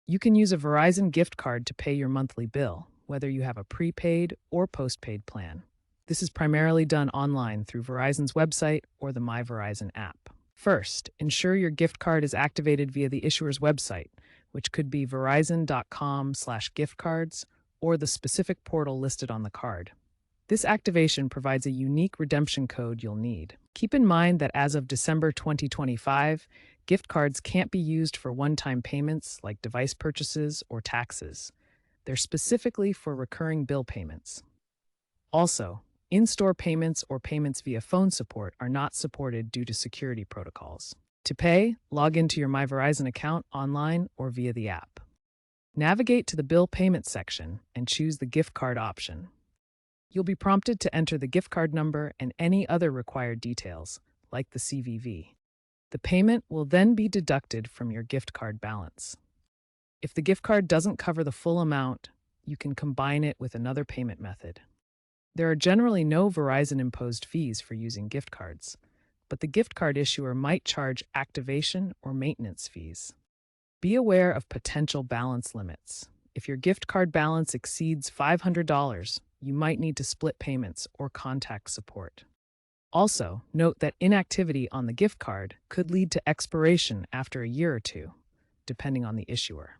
You can use a Verizon gift card to pay your monthly bill, whether you have a prepaid or postpaid plan. This is primarily done online through Verizon's website or the My Verizon app. First, ensure your gift card is activated via the issuer's website, which could be verizon.com/giftcards or the specific portal listed on the card. This activation provides a unique redemption code you'll need. Keep in mind that as of December 2025, gift cards can't be used for one-time payments like device purchases or taxes. They're specifically for recurring bill payments. Also, in-store payments or payments via phone support are not supported due to security protocols. To pay, log into your My Verizon account online or via the app. Navigate to the bill payment section and choose the gift card option. You'll be prompted to enter the gift card number and any other required details, like the CVV. The payment will then be deducted from your gift card balance. If the gift card doesn't cover the full amount, you can combine it with another payment method. There are generally no Verizon-imposed fees for using gift cards, but the gift card issuer might charge activation or maintenance fees. Be aware of potential balance limits. If your gift card balance exceeds $500, you might need to split payments or contact support. Also, note that inactivity on the gift card could lead to expiration after a year or two, depending on the issuer.